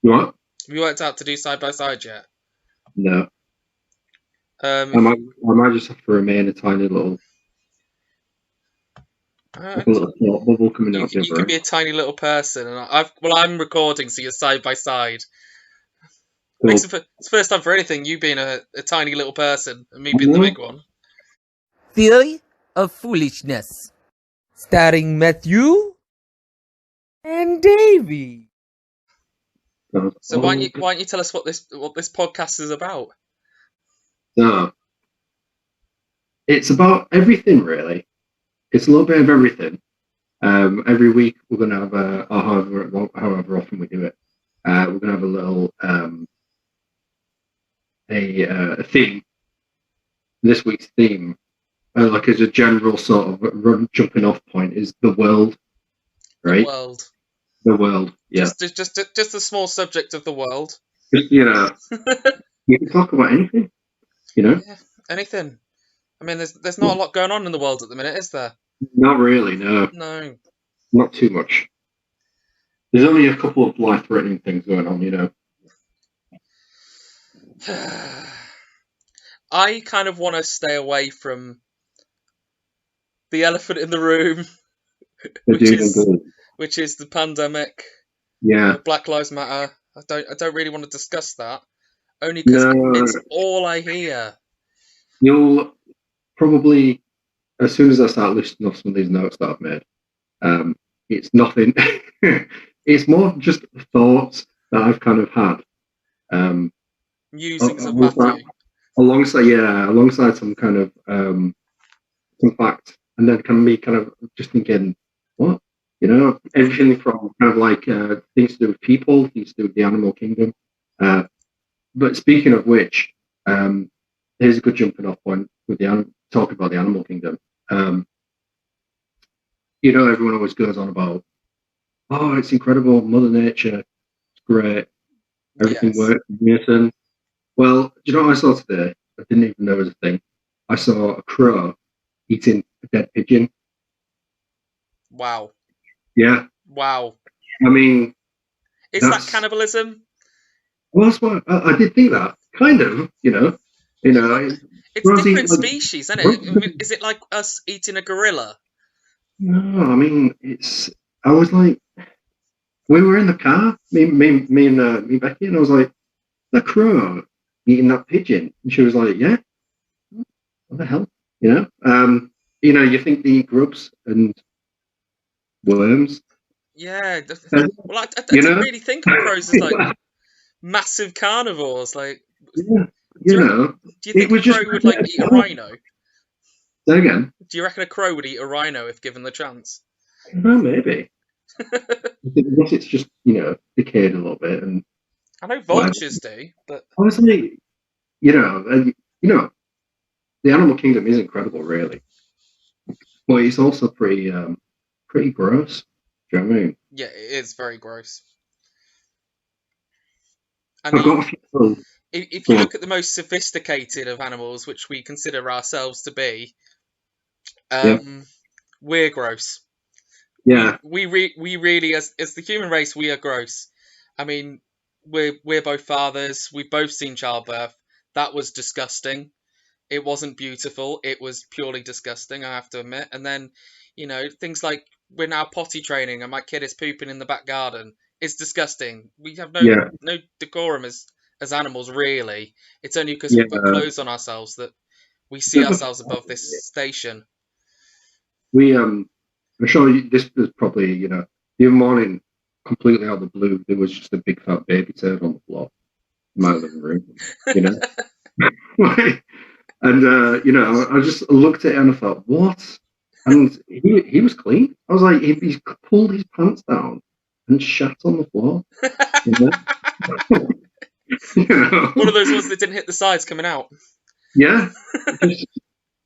What? Have you worked out to do side by side yet? No. Um, I might just have to remain a tiny little, uh, like a little thought bubble coming you out the you other can be end. a tiny little person, and I'm recording, so you're side by side. So, It's the first time for anything. You being a tiny little person and me being the yeah. big one. Theory of Foolishness, starring Matthew and Davey. So why don't you tell us what this podcast is about? So, it's about everything, really. It's a little bit of everything. Every week we're going to have or however often we do it, we're going to have a little a theme. This week's theme, like as a general sort of jumping off point, is the world, The right? world. The world, yeah. Just the small subject of the world. Just you can talk about anything, you know. Yeah, anything. I mean, there's not a lot going on in the world at the minute, is there? Not really, no, No. not too much. There's only a couple of life-threatening things going on, you know. I kind of want to stay away from the elephant in the room, The which doom and is gloom. the pandemic, Yeah, Black Lives Matter. I don't really want to discuss that, only because no, it's all I hear. you'll probably as soon as I start listing off some of these notes that I've made, it's nothing. It's more just thoughts that I've kind of had. Um, Musings of alongside, Matthew. alongside some kind of some facts, and then kind of me kind of just thinking, what, everything from kind of like things to do with people, things to do with the animal kingdom. But speaking of which, here's a good jumping off point with the talk about the animal kingdom. Um, everyone always goes on about, oh, it's incredible, Mother Nature, it's great, everything Yes. works. Newton. Well, do you know what I saw today? I didn't even know it was a thing. I saw a crow eating a dead pigeon. Wow. Yeah, Wow. I mean, Is that that's cannibalism? well, that's what I did think that kind of, It's crows eat different like. species, isn't it? I mean, is it like us eating a gorilla? No, I mean it's. I was like, we were in the car, me and me Becky, and I was like, the crow eating that pigeon, and she was like, yeah, what the hell, you know? You think they eat grubs and worms, Yeah. and, Well, I you didn't know, really think of crows as like massive carnivores. Like, yeah, do you reckon, do you it think a was just crow would like eat a say rhino? again. Do you reckon a crow would eat a rhino if given the chance? Well, maybe. Unless it's just decayed a little bit and I know whatever. vultures do, but Honestly, you know, and, you know, the animal kingdom is incredible, really, but it's also pretty gross. Do you know what I mean? yeah, it is very gross. I I've got mean, a few. if you Go on. look at the most sophisticated of animals, which we consider ourselves to be, Yeah, um, we're gross. yeah, We really, as the human race, we are gross. I mean, we're both fathers. We've both seen childbirth. That was disgusting. It wasn't beautiful. It was purely disgusting, I have to admit. And then, things like we're now potty training and my kid is pooping in the back garden. It's disgusting. We have yeah, no decorum as animals, really. It's only because we put yeah. clothes on ourselves that we see Bit of ourselves above this station. We I'm sure this was probably the other morning, completely out of the blue. There was just a big fat baby turd on the floor in my living room. You know, and I just looked at it and I thought, what? And he was clean. I was like, he's pulled his pants down and shat on the floor. You know? you One of know? those ones that didn't hit the sides coming out. Yeah, just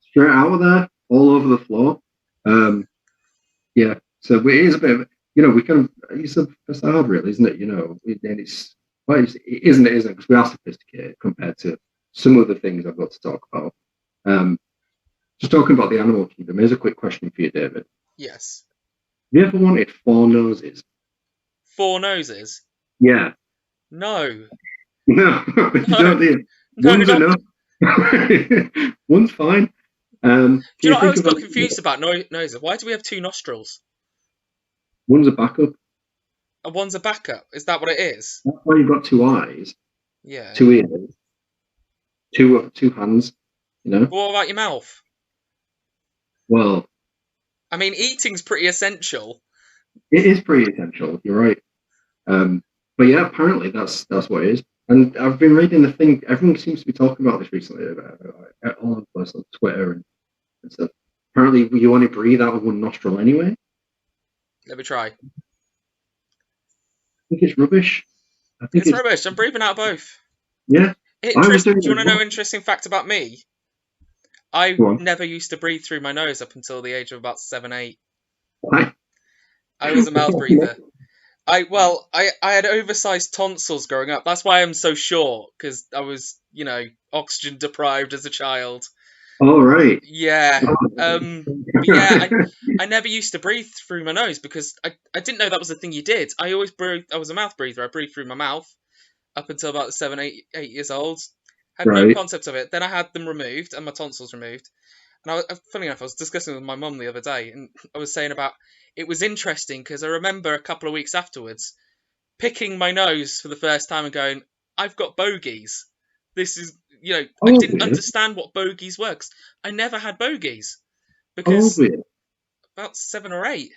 straight out of there, all over the floor. Um, yeah, so it is a bit of, we kind of, it's a facade, really, isn't it? And it's, well, it isn't, because we are sophisticated compared to some of the things I've got to talk about. Um, just talking about the animal kingdom, here's a quick question for you, David. Yes. Have you ever wanted four noses? 4 noses. Yeah. No. No, you don't do it. No, One's not. enough. One's fine. Do Can you know what I think always of got confused about noses? Why do we have two nostrils? One's a backup. And one's a backup. Is that what it is? That's why you've got 2 eyes, Yeah. 2 ears, two hands. You know. What about your mouth? Well, I mean, eating's pretty essential. it is pretty essential. You're right. But yeah, apparently that's what it is. And I've been reading the thing. Everyone seems to be talking about this recently, about all of us on Twitter and stuff. Apparently, you only breathe out of one nostril anyway. Let me try. I think it's rubbish. I think It's rubbish. I'm breathing out of both. Yeah. Do you want to know an interesting fact about me? I never used to breathe through my nose up until the age of about 7, 8. Why? I was a mouth breather. I had oversized tonsils growing up. That's why I'm so short, because I was, oxygen deprived as a child. Oh, right. Yeah. But yeah, I never used to breathe through my nose because I didn't know that was a thing you did. I was a mouth breather. I breathed through my mouth up until about 7, 8 years old. Had no concept of it. Then I had them removed and my tonsils removed. And funny enough, I was discussing with my mum the other day, and I was saying about it was interesting because I remember a couple of weeks afterwards picking my nose for the first time and going, "I've got bogies. This is, I didn't understand what bogies were. 'Cause I never had bogies because about 7 or 8.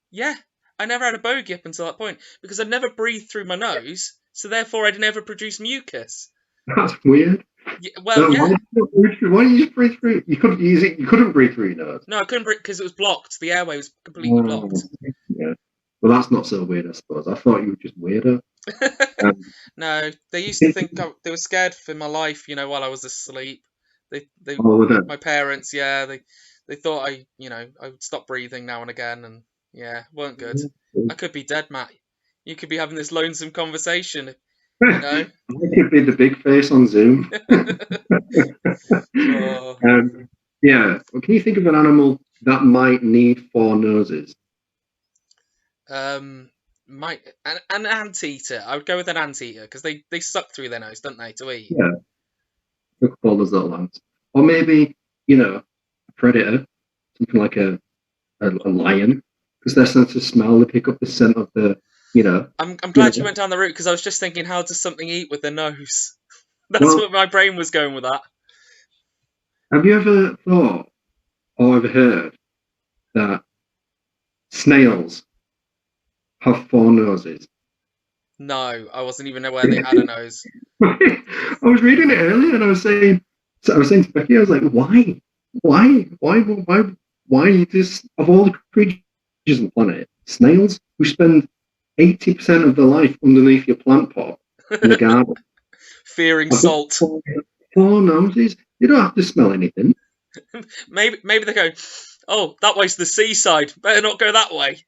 Yeah, I never had a bogey up until that point because I never breathed through my nose, so therefore I'd never produce mucus. That's weird. Yeah, well, yeah. Why didn't you just breathe through? You couldn't use it. You couldn't breathe through your nose. No, I couldn't breathe because it was blocked. The airway was completely blocked. Yeah. Well, that's not so weird, I suppose. I thought you were just weirder. No, they used to think they were scared for my life. While I was asleep, my parents, yeah, they thought I would stop breathing now and again, and yeah, weren't good. I could be dead, Matt. You could be having this lonesome conversation. I could be the big face on Zoom. Yeah. Well, can you think of an animal that might need 4 noses? An anteater. I would go with an anteater because they suck through their nose, don't they, to eat? Yeah. Look at all those little ants. Or maybe, a predator, something like a lion, because their sense of smell, they pick up the scent of the, I'm glad you went down the route because I was just thinking, how does something eat with their nose? That's what my brain was going with that. Have you ever thought or ever heard that snails have 4 noses? No, I wasn't even aware they had a nose. I was reading it earlier and I was saying to Becky, I was like, why just, of all the creatures on the planet, snails who spend 80% of their life underneath your plant pot in the garden, fearing salt, 4 noses, they don't have to smell anything. maybe they go, oh, that way's the seaside, better not go that way.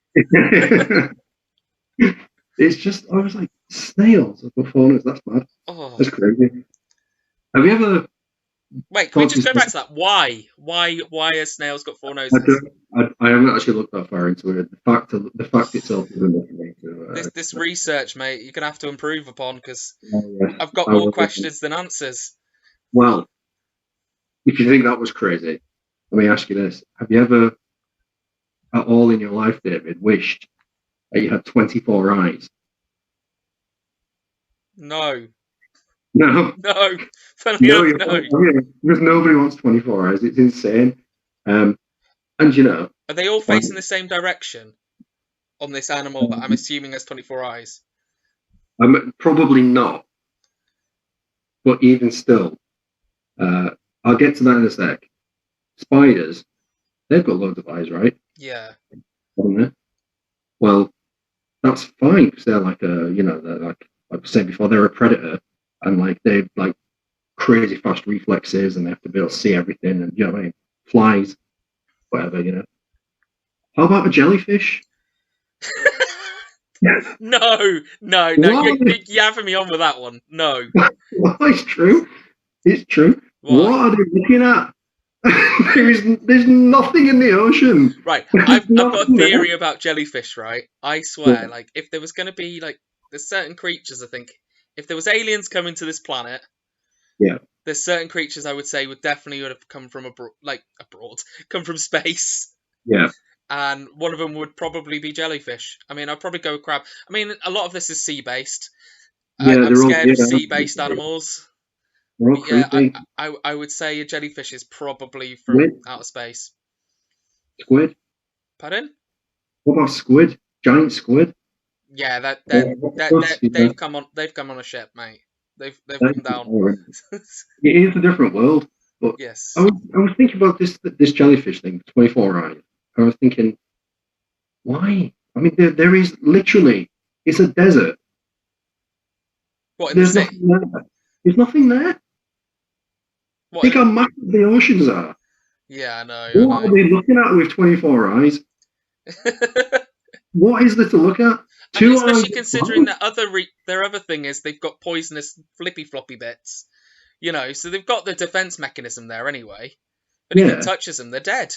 It's just, I was like, snails with 4 noses, that's mad. Oh. That's crazy. Have you ever... Wait, can we just go back to that? Why has snails got 4 noses? I haven't actually looked that far into it. The fact itself is enough for me to... This research, mate, you're going to have to improve upon because I've got more questions than answers. Well, if you think that was crazy, let me ask you this. Have you ever, at all in your life, David, wished that you had 24 eyes? No. No. No. Because nobody wants 24 eyes. It's insane. And are they all facing the same direction on this animal that I'm assuming has 24 eyes? Probably not. But even still, I'll get to that in a sec. Spiders, they've got loads of eyes, right? Yeah. Haven't they? Well, that's fine because they're like they're like I said before, they're a predator and they've crazy fast reflexes and they have to be able to see everything and what I mean? Flies, whatever, How about a jellyfish? No, you're having me on with that one. No. Well, it's true. It's true. What are they looking at? There's nothing in the ocean. Right, I've got a theory about jellyfish, right? I swear, if there was going to be there's certain creatures. I think if there was aliens coming to this planet, Yeah. there's certain creatures I would say would have come from abroad, come from space. Yeah. And one of them would probably be jellyfish. I mean, I'd probably go with crab. I mean, a lot of this is sea-based. Yeah, I'm they're all scared of weird sea-based animals. animals. They're all Yeah, creepy. I would say a jellyfish is probably from Squid? outer space. Squid? Pardon? What about squid? Giant squid? Yeah, Plus, they've come on a ship, mate. They've come down. It is a different world. But Yes. I was thinking about this jellyfish thing, 24 eyes. I was thinking, why? I mean, there is literally, it's a desert. What, in the There's sea? nothing there. There's nothing there. What, Think how massive the oceans are. Yeah, I know. What are they looking at with 24 eyes? What is there to look at? I mean, Two especially eyes. considering that their other thing is they've got poisonous flippy floppy bits. You know, so they've got the defense mechanism there anyway. But if Yeah. it touches them, they're dead.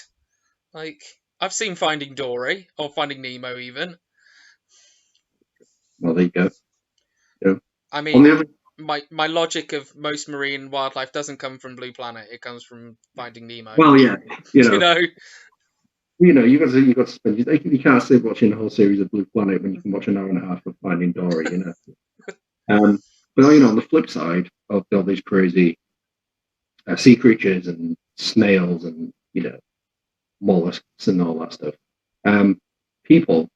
Like, I've seen Finding Dory, or Finding Nemo even. Well, there you go. Yeah. I On mean, the other, my logic of most marine wildlife doesn't come from Blue Planet. It comes from Finding Nemo. well, yeah, You know? you got to spend. You can't sit watching a whole series of Blue Planet when you can watch an hour and a half of Finding Dory. You know. But on the flip side of all these crazy sea creatures and snails and mollusks and all that stuff, people,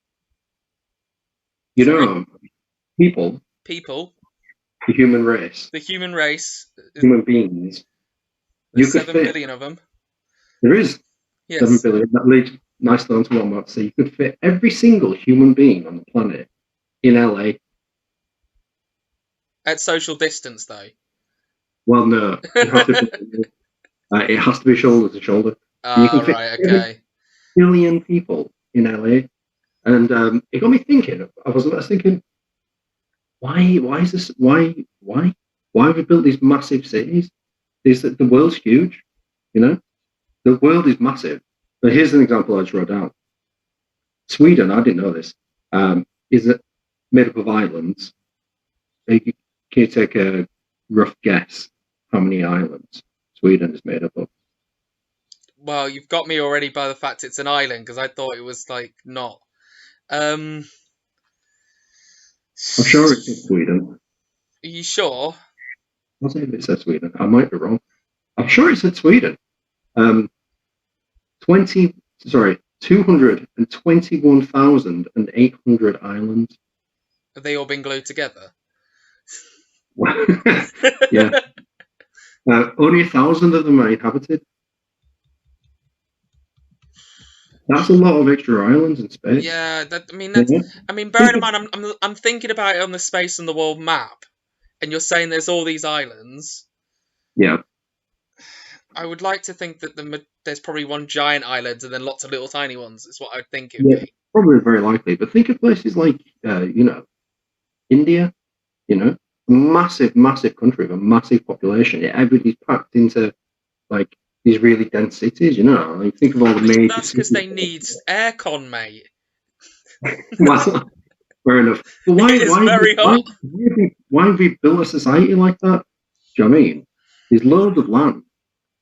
people, the human race, human beings. You could 7 fit. billion of them. There is. Yes. 7 billion. That leads nicely onto what I'm about to say. You could fit every single human being on the planet in LA. At social distance, though. Well, no. It has to be shoulder to shoulder. You can fit right, okay. 7 billion people in LA. And it got me thinking. I was thinking, why is this? Why have we built these massive cities? The world's huge, The world is massive. But here's an example I just wrote down. Sweden, I didn't know this, is made up of islands. Can you take a rough guess how many islands Sweden is made up of? Well, you've got me already by the fact it's an island, because I thought it was, not. I'm sure it's Sweden. Are you sure? I'll say if it says Sweden. I might be wrong. I'm sure it said Sweden. 221,800 islands. Have they all been glued together? Yeah. Only 1,000 of them are inhabited. That's a lot of extra islands in space. Yeah, bearing in mind, I'm thinking about it on the space and the world map, and you're saying there's all these islands. Yeah. I would like to think that there's probably one giant island and then lots of little tiny ones. Is what I'd think it would be. Probably very likely. But think of places like, India. A massive, massive country with a massive population. Everybody's packed into these really dense cities. Think of all the major. That's because they need aircon, mate. Well, fair enough. But why have we built a society like that? Do you know what I mean? There's loads of land.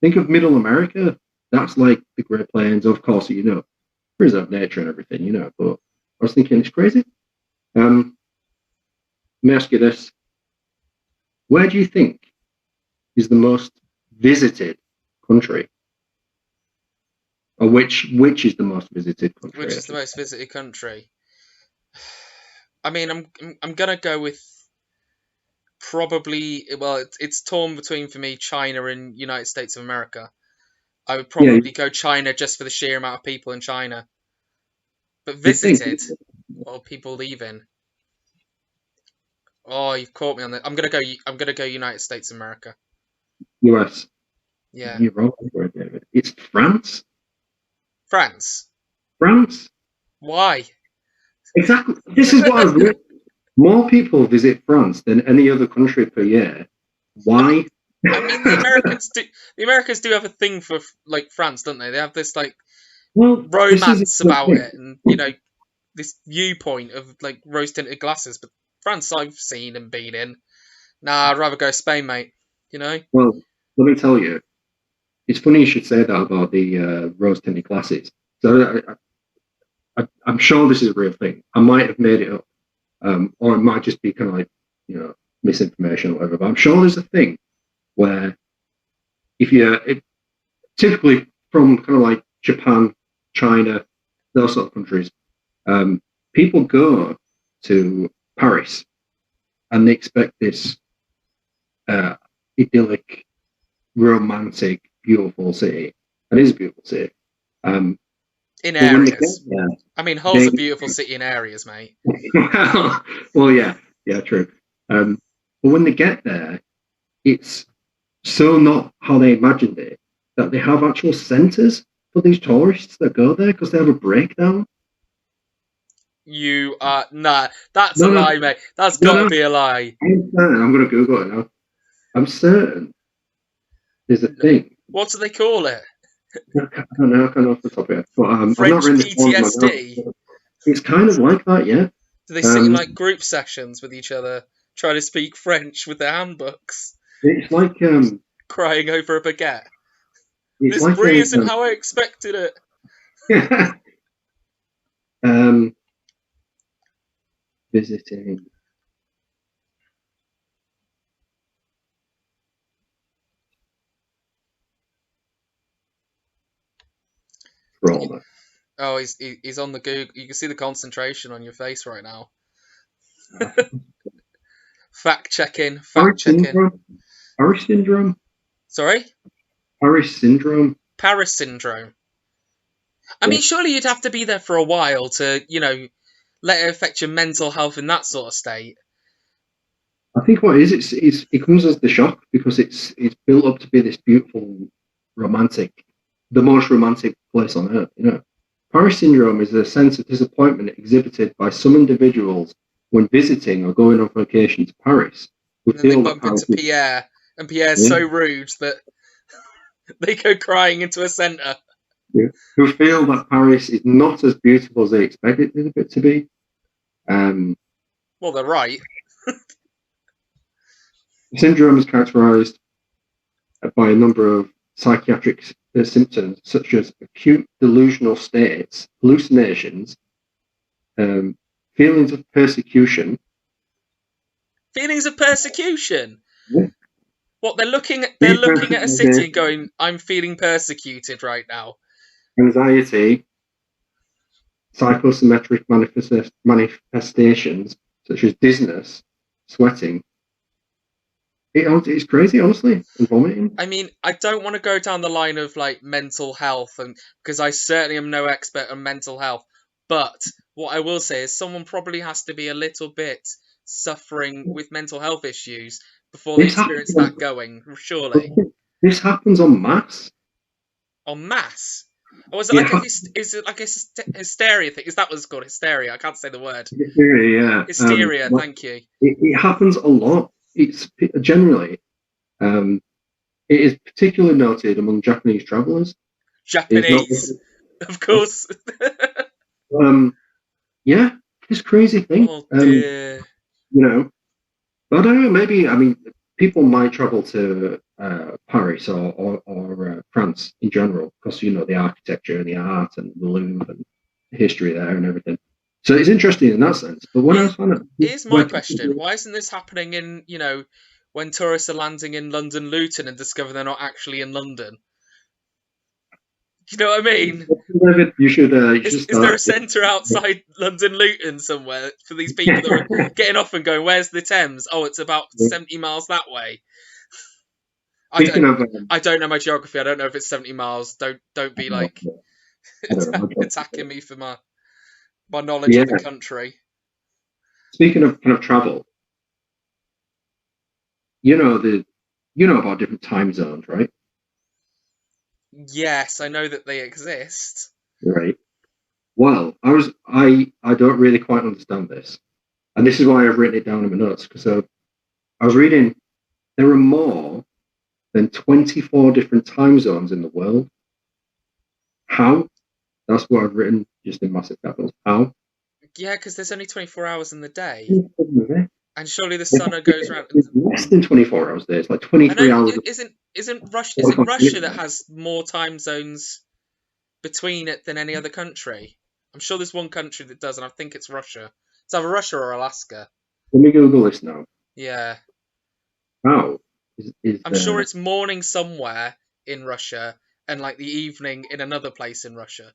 Think of Middle America. That's like the Great Plains, of course. Preserve nature and everything. But I was thinking it's crazy. Let me ask you this: where do you think is the most visited country, or which is the most visited country? Which is the most visited country? I mean, I'm gonna go with probably. Well, it's torn between for me China and United States of America. I would probably go China just for the sheer amount of people in China. But visited, or people leaving. Oh, you've caught me on that. I'm gonna go United States of America. US. Yeah. You're wrong, David. It's France. France. Why? Exactly. This is what I've read. More people visit France than any other country per year. Why? I mean, the Americans do have a thing for France, don't they? They have this romance about it, and this viewpoint of rose tinted glasses. But France I've seen and been in. Nah, I'd rather go Spain, mate. You know? Well, let me tell you, it's funny you should say that about the rose tinted glasses. So I'm sure this is a real thing. I might have made it up, or it might just be kind of like, misinformation or whatever. But I'm sure there's a thing where typically from kind of like Japan, China, those sort of countries, people go to Paris and they expect this idyllic, romantic, beautiful city. And it is a beautiful city. In but when they get areas. there, I mean, Hull's a beautiful city in areas, mate. well, yeah, true. But when they get there, it's so not how they imagined it that they have actual centres for these tourists that go there because they have a breakdown. You are that's a lie, mate. That's got to be a lie. I'm certain. I'm going to Google it now. I'm certain there's a thing. What do they call it? I don't know. I can't know off the top of it. But French PTSD. It's kind of like that, yeah. Do they sit in like group sessions with each other, try to speak French with their handbooks? It's like crying over a baguette. This brie isn't how I expected it. Visiting. Trauma. Oh, he's on the Google. You can see the concentration on your face right now. Fact checking. Paris syndrome. Sorry? Paris syndrome. Paris syndrome. I mean, surely you'd have to be there for a while to, let it affect your mental health in that sort of state. I think what it is, it comes as the shock because it's built up to be this beautiful, romantic, the most romantic place on earth. Paris syndrome is a sense of disappointment exhibited by some individuals when visiting or going on vacation to Paris. And then they bump into Pierre, and Pierre's so rude that they go crying into a centre. Yeah. Who feel that Paris is not as beautiful as they expect it to be. Well, they're right. The syndrome is characterized by a number of psychiatric symptoms such as acute delusional states, hallucinations, feelings of persecution. Feelings of persecution? Yeah. What, they're looking at a city and going, I'm feeling persecuted right now. Anxiety, psychosomatic manifestations such as dizziness, sweating. It's crazy, honestly, and vomiting. I mean, I don't want to go down the line of like mental health, and because I certainly am no expert on mental health. But what I will say is, someone probably has to be a little bit suffering with mental health issues before they experience that going. Surely, this happens en masse. En masse. Or is it like a hysteria thing? Is that what it's called? Hysteria. I can't say the word. Hysteria, yeah. Hysteria. Thank you. It happens a lot. It's generally, it is particularly noted among Japanese travellers. Japanese, of course. Yeah, it's a crazy thing. Oh dear. But I don't know. Maybe people might travel to Paris or France in general because the architecture and the art and the Louvre and the history there and everything. So it's interesting in that sense. But when I was finding here's my question: why isn't this happening in when tourists are landing in London Luton and discover they're not actually in London? Do you know what I mean? You should. Is there a centre outside London Luton somewhere for these people that are getting off and going, "Where's the Thames? Oh, it's about 70 miles that way." I don't know my geography. I don't know if it's 70 miles. Don't be like attacking me for my knowledge of the country. Speaking of kind of travel, about different time zones, right? Yes, I know that they exist. Right. Well, I don't really quite understand this, and this is why I've written it down in my notes because I was reading there are more than 24 different time zones in the world. How? That's what I've written just in massive capitals. How? Yeah, because there's only 24 hours in the day. And surely the sun goes around. It's less than 24 hours there. It's like I 23 know, hours. isn't Russia? Is it Russia that has more time zones between it than any other country? I'm sure there's one country that does, and I think it's Russia. It's either Russia or Alaska. Let me Google this now. Yeah. How I'm sure it's morning somewhere in Russia and like the evening in another place in Russia.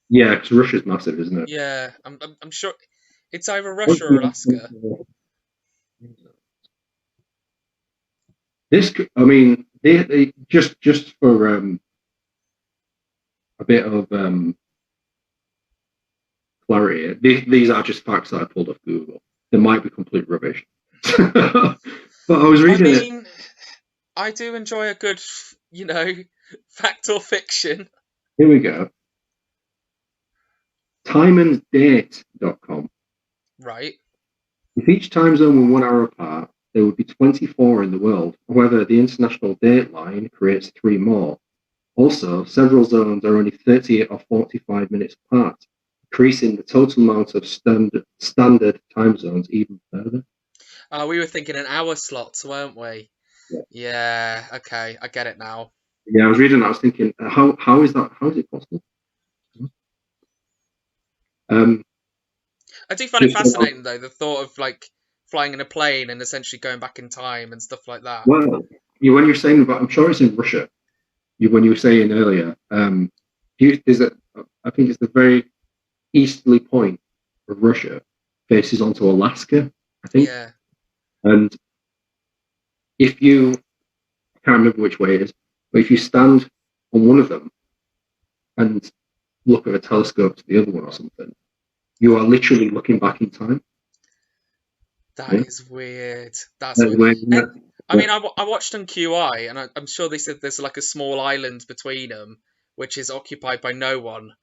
Yeah, because Russia's massive, isn't it? Yeah, I'm sure it's either Russia or Alaska. This, I mean, they just for a bit of clarity, these are just facts that I pulled off Google. They might be complete rubbish, but I was reading it. I do enjoy a good, fact or fiction. Here we go. Timeanddate.com. Right. If each time zone were 1 hour apart, there would be 24 in the world. However, the international date line creates 3 more. Also, several zones are only 38 or 45 minutes apart, increasing the total amount of standard time zones even further. We were thinking in hour slots, weren't we? Yeah, okay, I get it now. Yeah, I was reading that, I was thinking, how is that? How is it possible? I do find it fascinating, though, the thought of like flying in a plane and essentially going back in time and stuff like that. Well, when you're saying about, I'm sure it's in Russia. When you were saying earlier, I think it's the very easterly point of Russia faces onto Alaska, I think. Yeah. And if you, I can't remember which way it is, but if you stand on one of them and look at a telescope to the other one or something, you are literally looking back in time. That is weird. That's weird. I mean, I watched on QI, and I'm sure they said there's like a small island between them, which is occupied by no one,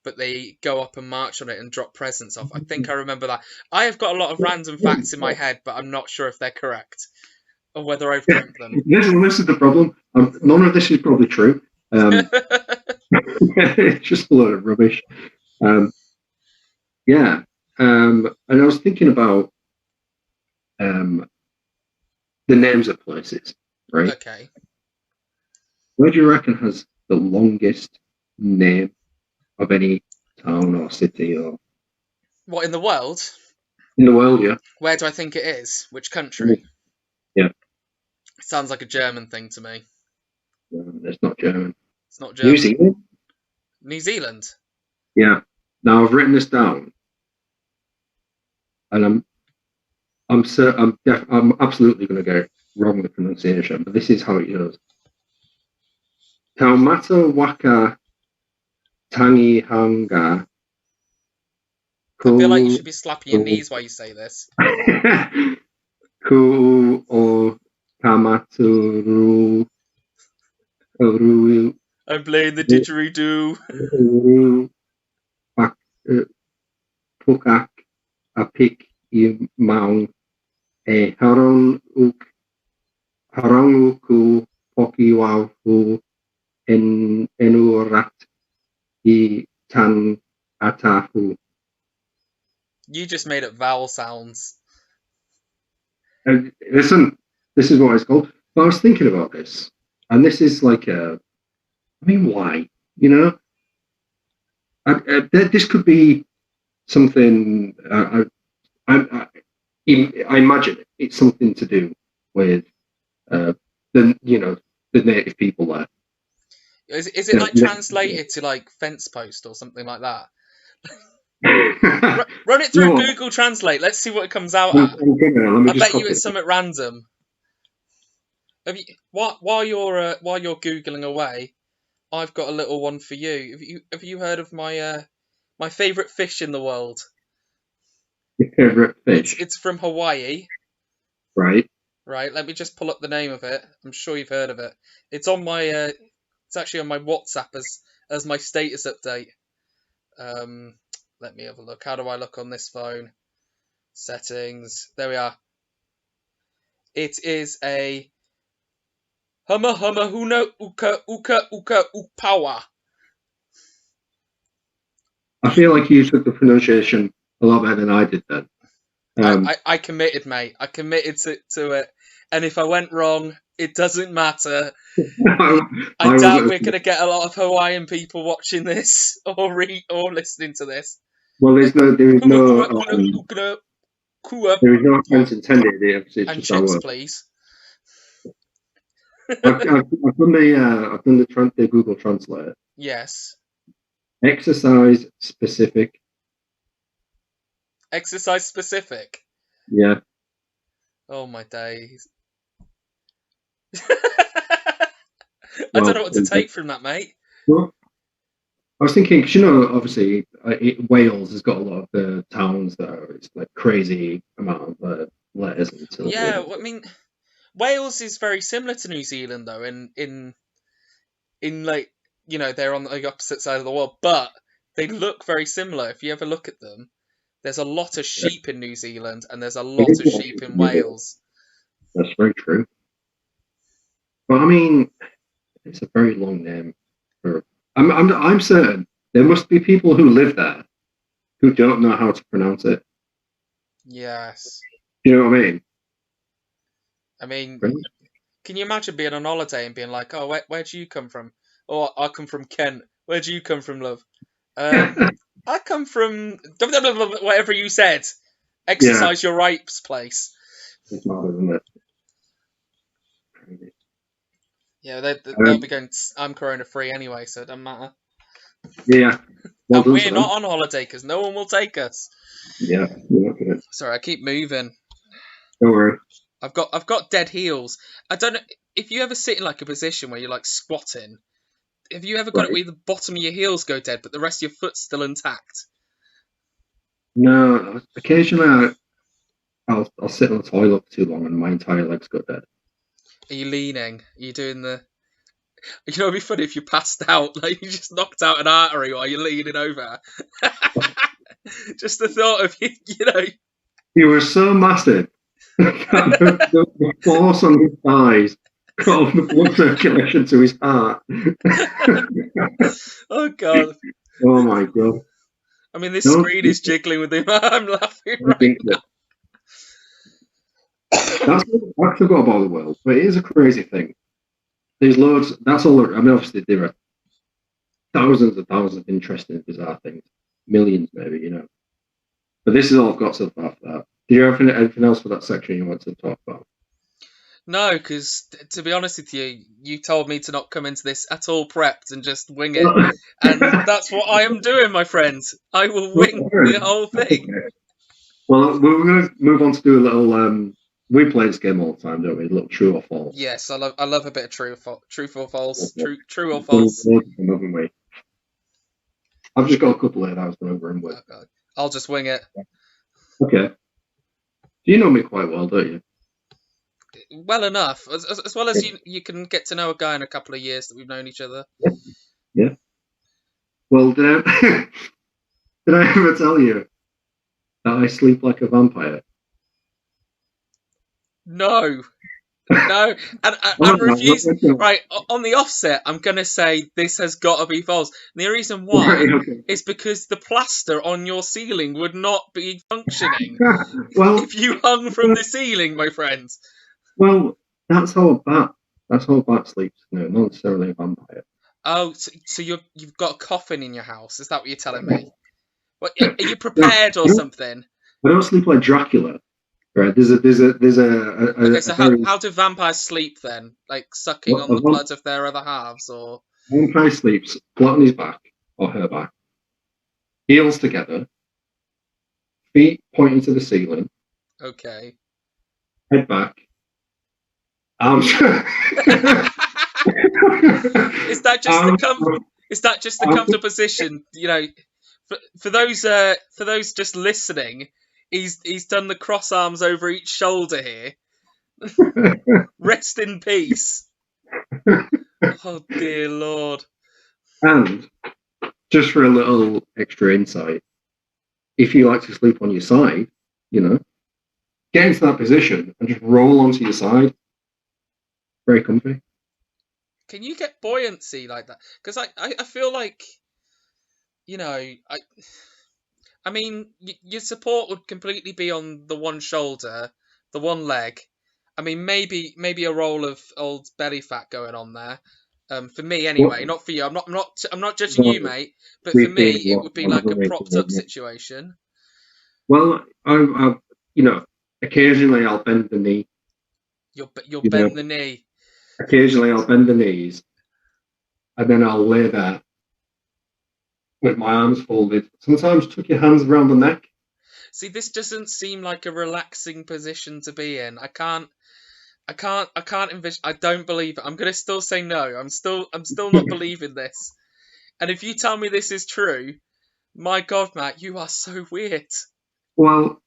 but they go up and march on it and drop presents off. I think I remember that. I have got a lot of random facts in my head, but I'm not sure if they're correct or whether I've dreamt them. This is the problem. None of this is probably true. It's just a load of rubbish. And I was thinking about the names of places, right? Okay. Where do you reckon has the longest name of any town or city or what in the world? In the world, yeah. Where do I think it is? Which country? Yeah. Sounds like a German thing to me. It's not German. It's not German. New Zealand? New Zealand? Yeah. Now I've written this down, and I'm absolutely going to get it wrong with the pronunciation, but this is how it goes. Taumata waka tangihanga. I feel like you should be slapping your knees while you say this. Ku o tamaturu. I'm playing the didgeridoo. Pukak apik I maung e harong uku poki wafu enurat I tan atahu. You just made up vowel sounds. Listen, this is what it's called. But I was thinking about this, and this is like why? This could be something. I imagine it's something to do with the native people there. Is it like translated to like fence post or something like that? Run it through Google Translate. Let's see what it comes out at. I bet you it's something random. While you're googling away, I've got a little one for you. Have you heard of my favourite fish in the world? Your favourite fish? It's from Hawaii. Right. Right. Let me just pull up the name of it. I'm sure you've heard of it. It's on my. It's actually on my WhatsApp as my status update. Let me have a look. How do I look on this phone? Settings. There we are. It is a Huma huna uka upawa. I feel like you took the pronunciation a lot better than I did then. I committed, mate. I committed to it. And if I went wrong, it doesn't matter. I doubt we're going to get a lot of Hawaiian people watching this or listening to this. Well, there is no offense intended. It's and just chips, our. please. I've done the Google Translate. Yes. Exercise specific. Exercise specific. Yeah. Oh my days. I don't know what to take from that, mate. Well, I was thinking, because obviously, Wales has got a lot of the towns that it's like crazy amount of letters and syllables. Yeah, I mean, Wales is very similar to New Zealand, though, in like, they're on the opposite side of the world, but they look very similar. If you ever look at them, there's a lot of sheep in New Zealand, and there's a lot of sheep in Wales. That's very true. But I mean, it's a very long name. I'm certain there must be people who live there who don't know how to pronounce it. Yes. You know what I mean? I mean, Right? Can you imagine being on holiday and being like, "Oh, where do you come from?" "Oh, I come from Kent." "Where do you come from, love?" "I come from whatever you said. Exercise your rights place." It's mad, isn't it? Crazy. Yeah, they'll be going, "I'm corona free anyway, so it doesn't matter." Yeah. Well, and we're not on holiday because no one will take us. Yeah, you're not gonna. Sorry, I keep moving. Don't worry. I've got dead heels. I don't know if you ever sit in like a position where you're like squatting. Have you ever got it where the bottom of your heels go dead, but the rest of your foot's still intact? No, occasionally I'll sit on the toilet for too long and my entire legs go dead. Are you leaning? Are you doing the? It'd be funny if you passed out, like you just knocked out an artery while you're leaning over. Just the thought of you, He was so massive. the force on his thighs cut off the blood circulation to his heart. Oh God. Oh my God. I mean, this screen is jiggling with him. I'm laughing right now. I forgot about the world, but it is a crazy thing. There's loads. That's all. I mean, obviously there are thousands and thousands of interesting, bizarre things, millions maybe, But this is all I've got so far for that. Do you have anything else for that section you want to talk about? No, because to be honest with you, you told me to not come into this at all prepped and just wing it, and that's what I am doing, my friend. I will wing the whole thing. Okay. Well, we're going to move on to do a little. We play this game all the time, don't we? A little true or false. Yes, I love a bit of true or false. True or false. Haven't we? I've just got a couple that I was going to run with. Oh, I'll just wing it. Okay. You know me quite well, don't you? Well enough, as well as you can get to know a guy in a couple of years that we've known each other. Yeah. Well, did I ever tell you that I sleep like a vampire? No, and I'm refusing. Right, on the offset, I'm going to say this has got to be false. And the reason why is because the plaster on your ceiling would not be functioning if you hung from the ceiling, my friend. Well, that's how a bat sleeps. No, not necessarily a vampire. Oh, so you've got a coffin in your house? Is that what you're telling me? What, are you prepared or something? I don't sleep like Dracula. Right, there's a. Okay, so how do vampires sleep then? Like sucking on the blood of their other halves, or? Vampire sleeps flat on his back or her back, heels together, feet pointing to the ceiling. Okay. Head back. Arms. Is that just the comfortable position? For those just listening. He's done the cross arms over each shoulder here. Rest in peace. Oh dear Lord. And just for a little extra insight, if you like to sleep on your side, get into that position and just roll onto your side. Very comfy. Can you get buoyancy like that? Because I feel like, I I mean, your support would completely be on the one shoulder, the one leg. I mean, maybe a roll of old belly fat going on there. For me anyway, not for you. I'm not judging you, mate. But for me, it would be like a propped up situation. Well, occasionally I'll bend the knee. You'll bend the knee. Occasionally I'll bend the knees, and then I'll lay there with my arms folded. Sometimes tuck your hands around the neck. See, this doesn't seem like a relaxing position to be in. I can't envision. I don't believe it. I'm gonna still say no. I'm still not believing this. And if you tell me this is true, my God, Matt, you are so weird. Well,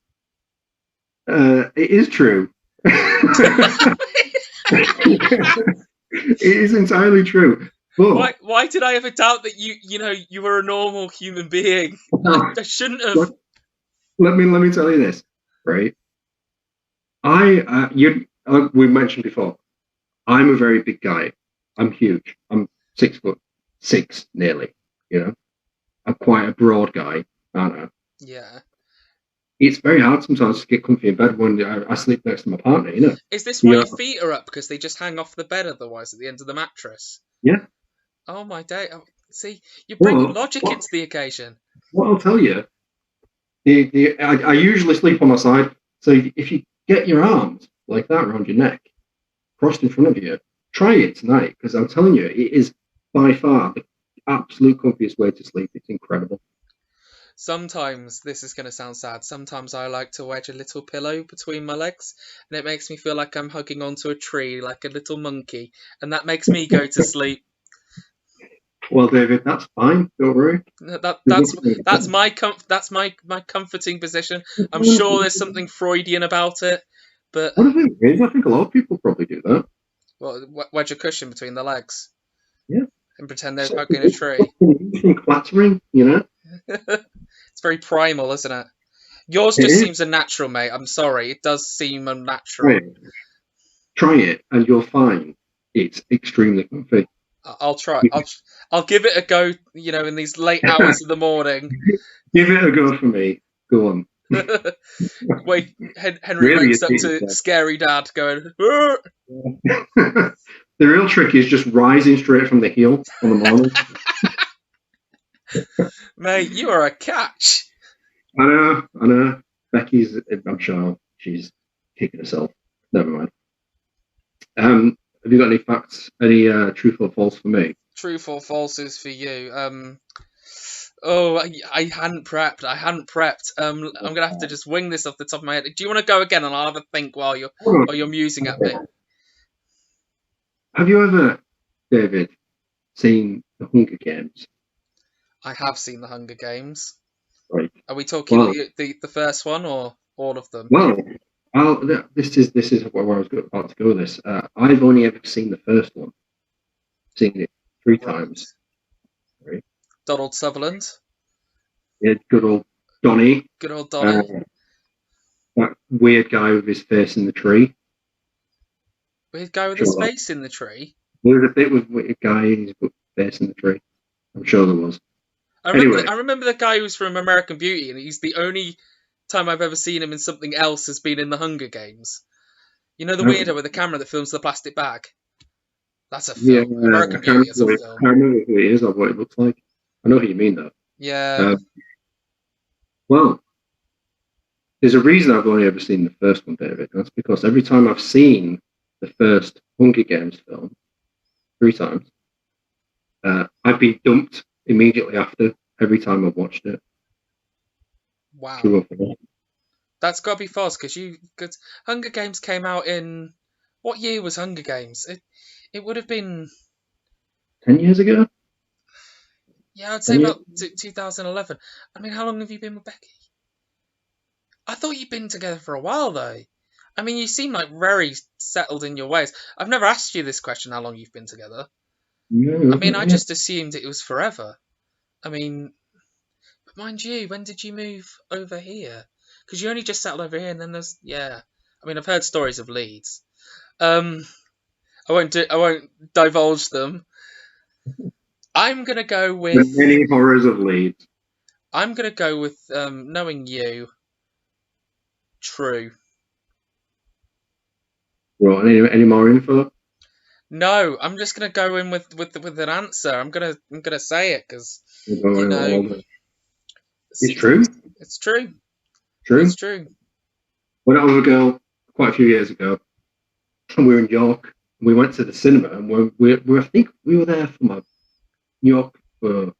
it is true. It is entirely true. But why did I ever doubt that you were a normal human being? I shouldn't have. Let me tell you this, right? We mentioned before, I'm a very big guy. I'm huge. I'm 6'6" nearly. I'm quite a broad guy, aren't I? Yeah. It's very hard sometimes to get comfy in bed when I sleep next to my partner, Is this why your feet are up? Because they just hang off the bed otherwise at the end of the mattress? Yeah. Oh, my day. Oh, see, you're bringing logic into the occasion. What I'll tell you, I usually sleep on my side. So if you get your arms like that around your neck, crossed in front of you, try it tonight, because I'm telling you, it is by far the absolute comfiest way to sleep. It's incredible. Sometimes, this is going to sound sad, sometimes I like to wedge a little pillow between my legs, and it makes me feel like I'm hugging onto a tree like a little monkey, and that makes me go to sleep. Well, David, that's fine. Don't worry. That's my comforting position. I'm sure there's something Freudian about it, but what I think a lot of people probably do that. Well, wedge a cushion between the legs. Yeah. And pretend they're hugging a tree. Clattering, It's very primal, isn't it? Yours just seems unnatural, mate. I'm sorry. It does seem unnatural. Try it, and you'll find it's extremely comfy. I'll try. I'll give it a go, in these late hours of the morning. Give it a go for me. Go on. Wait, Henry wakes up to scary dad going, The real trick is just rising straight from the heel on the morning. Mate, you are a catch. I know. Becky's, I'm sure she's kicking herself. Never mind. Have you got any facts, any truth or false for me? Truth or falses for you? I hadn't prepped. I'm gonna have to just wing this off the top of my head. Do you want to go again, and I'll have a think while you're musing at me? Have you ever, David, seen the Hunger Games? I have seen the Hunger Games. Right. Are we talking the first one or all of them? Well, this is where I was about to go with this. I've only ever seen the first one. Seen it 3 times. Right. Donald Sutherland. Yeah, good old Donnie. Good old Donnie. That weird guy with his face in the tree. Weird guy with his face in the tree? There was a bit with a guy and his face in the tree. I'm sure there was. I remember the guy who's from American Beauty, and he's the only time I've ever seen him in something else has been in the Hunger Games. The weirdo with the camera that films the plastic bag? That's a film. Yeah, American Beauty is a film. I can't remember who it is or what it looks like. I know who you mean, though. Yeah. Well, there's a reason I've only ever seen the first one, David. That's because every time I've seen the first Hunger Games film, 3 times, I've been dumped immediately after every time I've watched it. Wow. That's got to be false, because Hunger Games came out in... What year was Hunger Games? It would have been... 10 years ago? Yeah, I'd say about 2011. I mean, how long have you been with Becky? I thought you'd been together for a while, though. I mean, you seem like very settled in your ways. I've never asked you this question, how long you've been together. No, I mean, I just assumed it was forever. I mean, but mind you, when did you move over here? Because you only just settled over here, and then there's... Yeah. I mean, I've heard stories of Leeds. I won't divulge them. I'm gonna go with... Many horrors of Leeds. I'm going to go with, knowing you, true. Right, any more info? No, I'm just going to go in with an answer. I'm gonna say it because We'll you go know all the- It's true. it's true. True. It's true. When I was a girl, quite a few years ago, and we were in York. We went to the cinema, and I think we were there for my New York for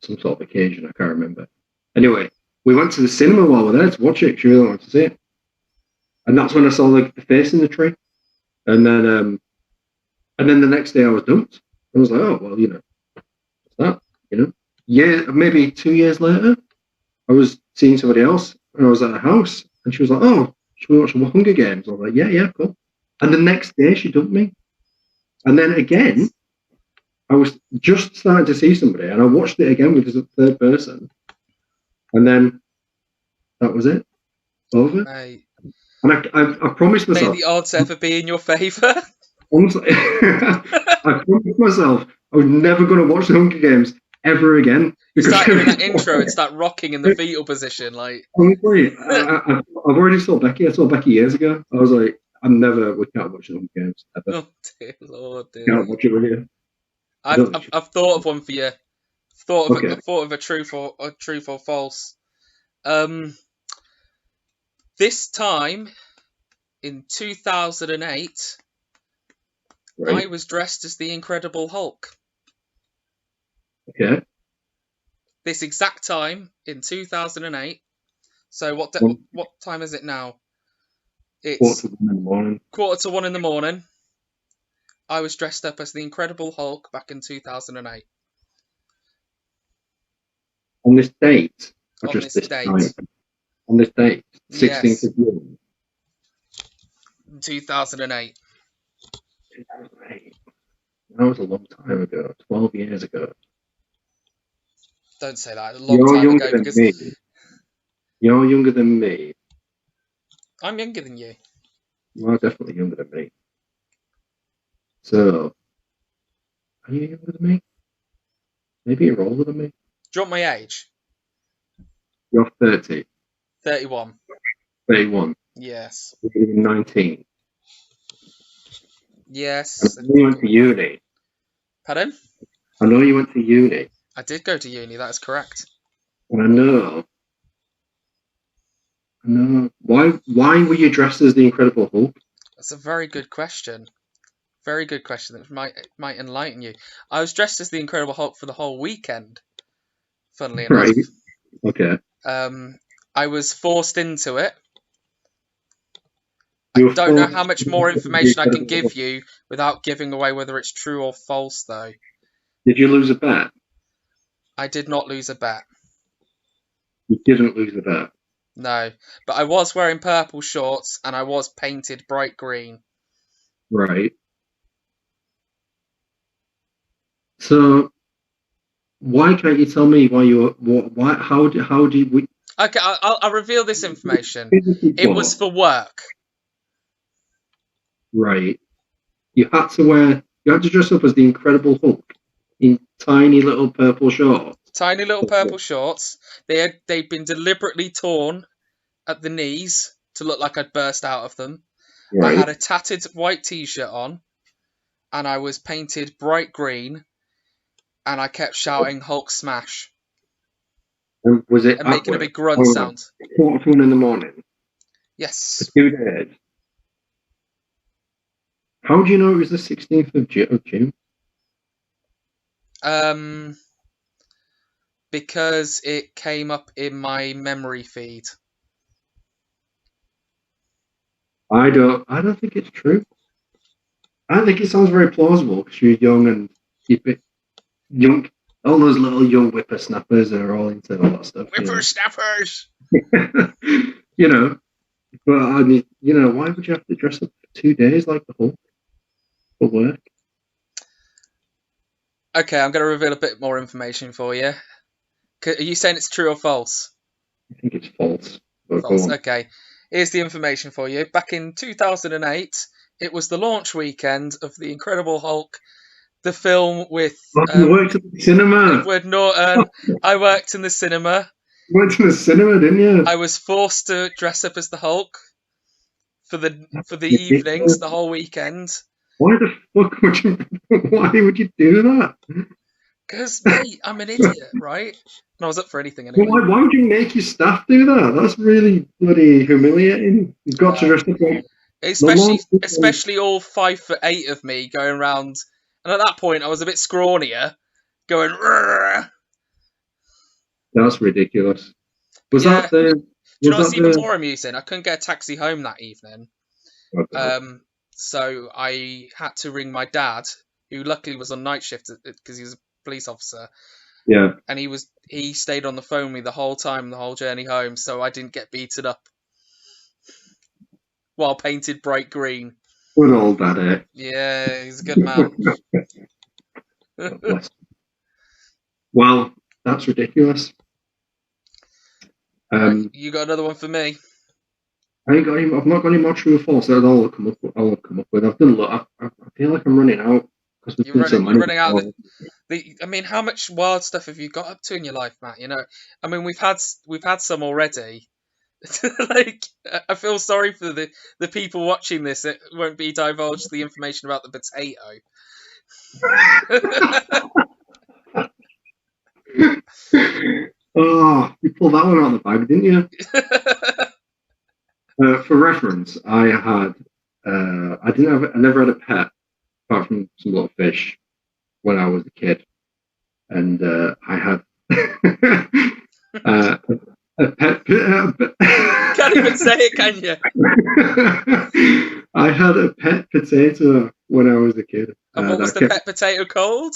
some sort of occasion. I can't remember. Anyway, we went to the cinema while we were there to watch it. She really wanted to see it, and that's when I saw the face in the tree. And then the next day I was dumped. I was like, oh well, what's that? Yeah, maybe 2 years later, I was seeing somebody else, and I was at a house, and she was like, oh, should we watch some Hunger Games? I was like, yeah, cool. And the next day she dumped me, and then again, I was just starting to see somebody, and I watched it again with this third person, and then that was it, over. Mate, And I promised may myself, the odds ever be in your favour. honestly, I promised myself I was never going to watch the Hunger Games ever again. You Because start hearing that intro and start rocking in the fetal position, like. honestly, I've already saw Becky. I saw Becky years ago. I was like, we can't watch the Hunger Games ever. Oh dear Lord, dear. Can't watch it with you. I've thought of one for you. Thought of a truth or false. This time in 2008, Right. I was dressed as the Incredible Hulk. Okay. This exact time in 2008. So what time is it now? It's 1:45 in the morning. I was dressed up as the Incredible Hulk back in 2008. On this date? Or On just this date. Time? On this date? 16th Yes. of June? 2008. 2008. That was a long time ago. 12 years ago. Don't say that. A long time ago because me. You're younger than me. I'm younger than you. You are definitely younger than me. So, are you younger than me? Maybe you're older than me. Do you want my age? You're 30. 31. 31. Yes. You're 19. Yes. I know you went to uni. Pardon? I know you went to uni. I did go to uni, that is correct. And I know. Why were you dressed as the Incredible Hulk? That's a very good question. Very good question that might enlighten you. I was dressed as the Incredible Hulk for the whole weekend, funnily enough. Right. Okay. I was forced into it. I don't know how much more information I can give you without giving away whether it's true or false, though. Did you lose a bet? I did not lose a bet. You didn't lose a bet? No, but I was wearing purple shorts and I was painted bright green. Right. So, why can't you tell me why you why how did we? Okay, I'll reveal this information. It was for work. Right. You had to dress up as the Incredible Hulk in tiny little purple shorts. Tiny little purple shorts. They'd been deliberately torn at the knees to look like I'd burst out of them. Right. I had a tattered white t-shirt on, and I was painted bright green, and I kept shouting Hulk smash. And was it and making a big grunt sound? 1:45 in the morning. Yes. For 2 days. How do you know it was the 16th of June? Because it came up in my memory feed. I don't think it's true. I don't think it sounds very plausible because you're young and young. All those little young whippersnappers are all into all that stuff. Whippersnappers! But I mean, why would you have to dress up for 2 days like the Hulk for work? Okay, I'm going to reveal a bit more information for you. Are you saying it's true or false? I think it's false. False. Okay. Here's the information for you. Back in 2008, it was the launch weekend of The Incredible Hulk The film with You worked at the cinema. Edward Norton. I worked in the cinema. You went to the cinema, didn't you? I was forced to dress up as the Hulk for the ridiculous. evenings, the whole weekend. Why the fuck would you? Why would you do that? Because, mate, I'm an idiot, right? And I was up for anything anyway. Why would you make your staff do that? That's really bloody humiliating. You've got to dress up like. Especially all 5'8" of me going around, and at that point I was a bit scrawnier, going. Rrr. That's ridiculous. Was Yeah. that the? Do you know Was what's that even the? more amusing? I couldn't get a taxi home that evening. Okay. So I had to ring my dad, who luckily was on night shift because he was a police officer, Yeah. and he stayed on the phone with me the whole time, the whole journey home, so I didn't get beaten up while painted bright green. Good old daddy. Yeah, he's a good man. God bless him. Well, that's ridiculous. Right, you got another one for me? I ain't got any. I've not got any more true or false. That's all I'll come up with. I've done a lot. I feel like I'm running out because we've done so many. You're running out of I mean, how much wild stuff have you got up to in your life, Matt? You know, I mean, we've had some already. Like, I feel sorry for the people watching this. It won't be divulged the information about the potato. Oh, you pulled that one out of the bag, didn't you? For reference, I never had a pet apart from some little fish when I was a kid, and I had a pet. Can't even say it, can you? I had a pet potato when I was a kid. And what was the pet potato called?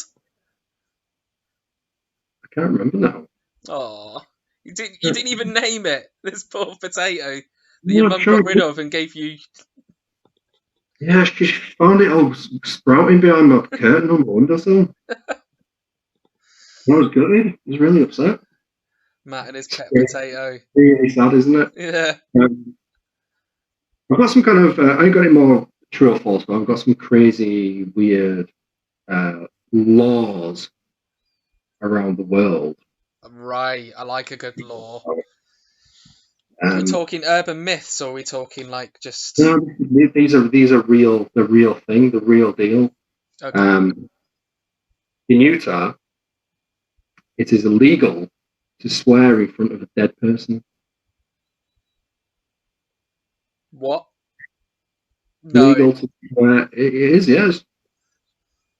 I can't remember now. Oh, you didn't even name it. This poor potato that your mum got rid of and gave you. Yeah, she found it all sprouting behind my curtain on my windowsill. I was gutted. I was really upset. Matt and his pet potato. Really sad, isn't it? Yeah. I've got some kind of. I ain't got any more true or false, but I've got some crazy, weird laws around the world. Right, I like a good law. Are we talking urban myths, or are we talking like just? No, these are real. The real thing, the real deal. Okay. In Utah, it is illegal to swear in front of a dead person. What? No. Illegal to swear. It is, yes.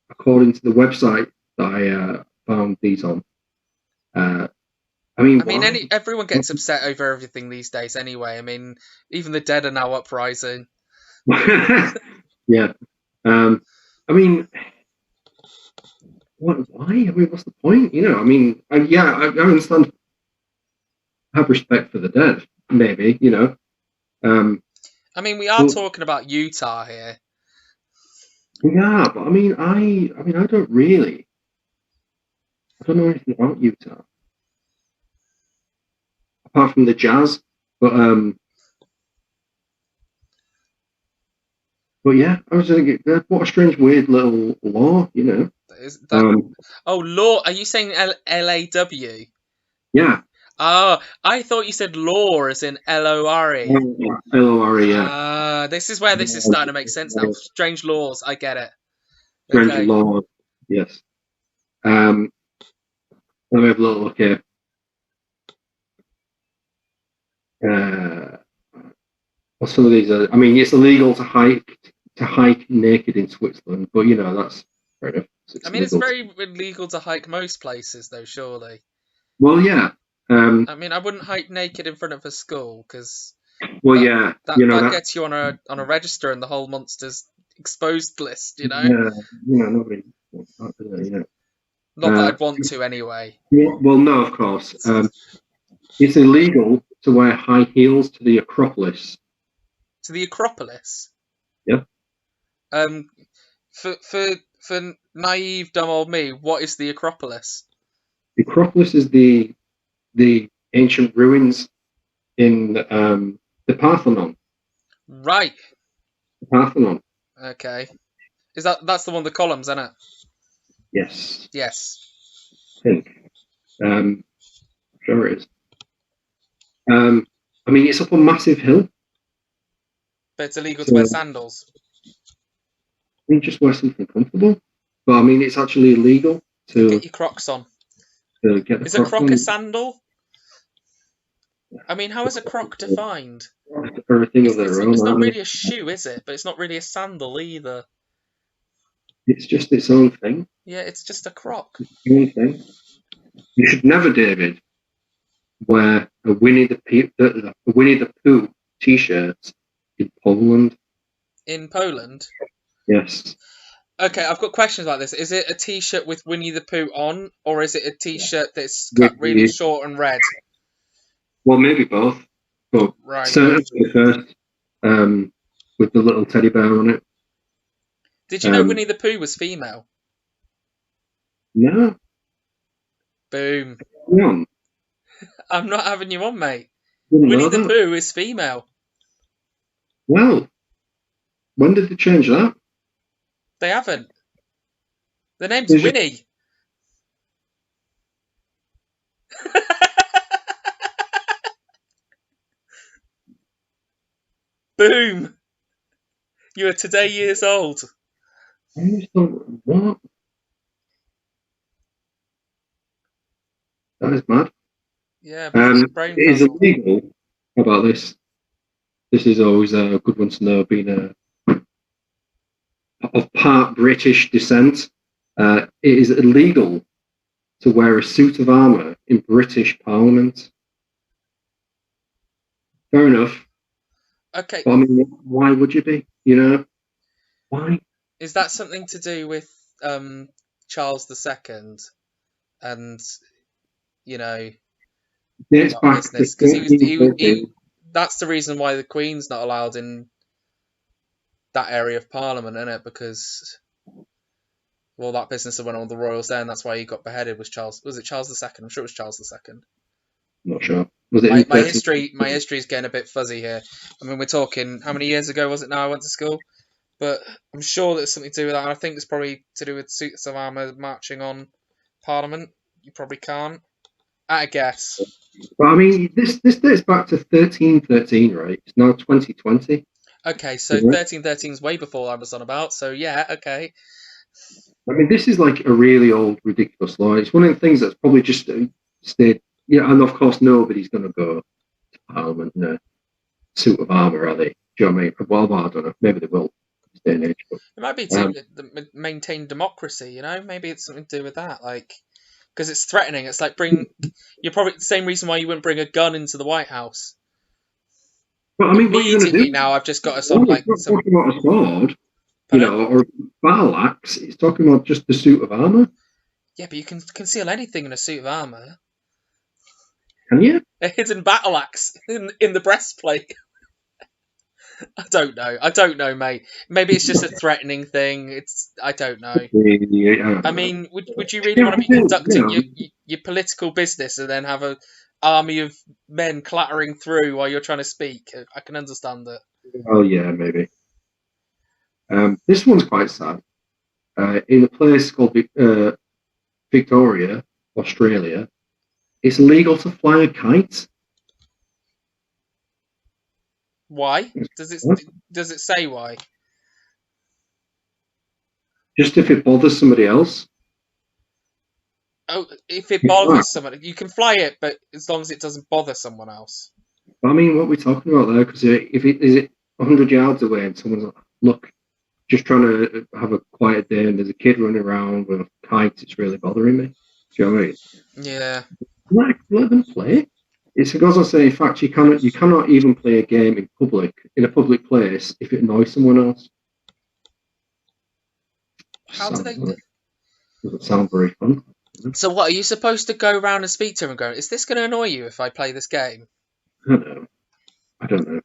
According to the website that I found these on. I mean, everyone gets upset over everything these days anyway. I mean, even the dead are now uprising. Yeah. I mean, why? I mean, what's the point? You know, I mean, I understand. Have respect for the dead, maybe, you know. I mean, we are talking about Utah here. Yeah, but I mean, I don't really. I don't know anything about Utah. Apart from the jazz, but yeah, I was thinking, what a strange, weird little law, you know. Law? Are you saying LAW? Yeah. Oh, I thought you said law as in LORE. LORE, yeah. This is where this is starting to make sense now. Strange laws, I get it. Strange laws, yes. Let me have a little look here. Well, some of these are. I mean, it's illegal to hike naked in Switzerland, but you know that's fair enough. It's very illegal to hike most places, though. Surely. Well, yeah. I mean, I wouldn't hike naked in front of a school because. Well, yeah. That gets you on a register in the whole monsters exposed list. You know. Yeah. You know, nobody wants that, do they? You know. Not that I'd want to anyway. Well, no, of course. It's illegal to wear high heels to the Acropolis. To the Acropolis? Yeah. For naive, dumb old me, what is the Acropolis? The Acropolis is the ancient ruins in the Parthenon. Right. The Parthenon. Okay. That's the one with the columns, isn't it? Yes, Yes. I think. Sure it is. I mean, it's up a massive hill. But it's illegal to So, wear sandals. I mean, just wear something comfortable. But I mean, it's actually illegal to Get your Crocs on. get the Is a Crocs Croc on. a sandal? I mean, how is a Croc defined? For a thing of their own, It's not aren't they? really a shoe, is it? But it's not really a sandal either. It's just its own thing. Yeah, it's just a Croc. Own thing. You should never, David, wear a Winnie the Pooh t-shirt in Poland. In Poland? Yes. Okay, I've got questions like this. Is it a t-shirt with Winnie the Pooh on, or is it a t-shirt that's cut With really the- short and red? Well, maybe both, but Right. certainly the first, with the little teddy bear on it. Did you know Winnie the Pooh was female? No, Boom. no, I'm not having you on, mate. didn't Winnie know the that. Pooh is female. Well, when did they change that? They haven't. The name's Is it- Winnie. Boom. You are today years old. I just thought, what? That is mad. Yeah, brain It is puzzle. illegal. How about this? This is always a good one to know, being of part British descent. It is illegal to wear a suit of armour in British Parliament. Fair enough. Okay, But I mean, why would you be? You know? Why? is that something to do with Charles II and, you know, Dates that back to business? Because he 1313. that's the reason why the Queen's not allowed in that area of Parliament, isn't it? Because, well, that business that went on with the royals there, and that's why he got beheaded. Was it Charles II? I'm sure it was Charles II. Not sure. Was it My in 13? history is getting a bit fuzzy here. I mean, we're talking how many years ago was it now I went to school? But I'm sure there's something to do with that. And I think it's probably to do with suits of armour marching on Parliament. You probably can't. At a guess. But I mean, this dates back to 1313, right? It's now 2020. Okay, so Mhm. 1313 is way before I was on about. So yeah, okay. I mean, this is like a really old, ridiculous law. It's one of the things that's probably just stayed. Yeah, and of course, nobody's going to go to Parliament in a suit of armour, are they? Do you know what I mean? Well, I don't know. Maybe they will in this day and age. But, It might be to maintain democracy. You know, maybe it's something to do with that. Like, because it's threatening. It's like you're probably the same reason why you wouldn't bring a gun into the White House. but I mean, what are you going to Immediately do? now, I've just got a sort of like It's some. not talking about a sword, Pardon? or a battle axe. It's talking about just the suit of armour. Yeah, but you can conceal anything in a suit of armour. Can you? A hidden battle axe in the breastplate. I don't know, mate. Maybe it's just a threatening thing. I don't know. I mean, would you really want to be conducting your political business and then have an army of men clattering through while you're trying to speak? I can understand that. Oh yeah, maybe. This one's quite sad. In a place called Victoria, Australia, it's legal to fly a kite. Why? Does it say why? Just if it bothers somebody else. Oh, if it bothers someone, you can fly it, but as long as it doesn't bother someone else. I mean, what we're talking about there, because if it is 100 yards away and someone's like, look, just trying to have a quiet day and there's a kid running around with a kite, it's really bothering me. Do you know what I mean? Yeah. Let them play. It goes on to say, in fact, you cannot even play a game in a public place if it annoys someone else. How do they? Doesn't sound very fun. So what, are you supposed to go around and speak to him and go, is this going to annoy you if I play this game? I don't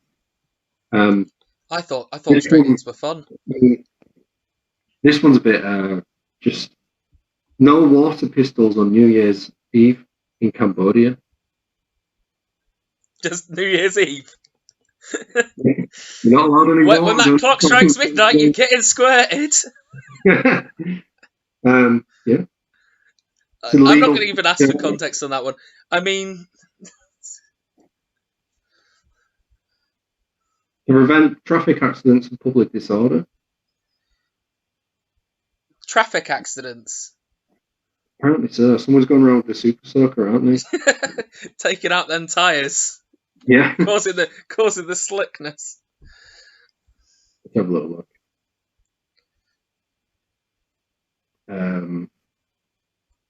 know. I thought Australians were fun. This one's a bit just no water pistols on New Year's Eve in Cambodia. Just New Year's Eve. You're not allowed any water. When that clock strikes midnight, you're getting squirted. Yeah. It's I'm not illegal. going to even ask for context on that one. I mean, To prevent traffic accidents and public disorder. traffic accidents. Apparently so. Someone's gone around with a super soaker, aren't they? Taking out them tyres. Yeah. causing the slickness. Let's have a little look.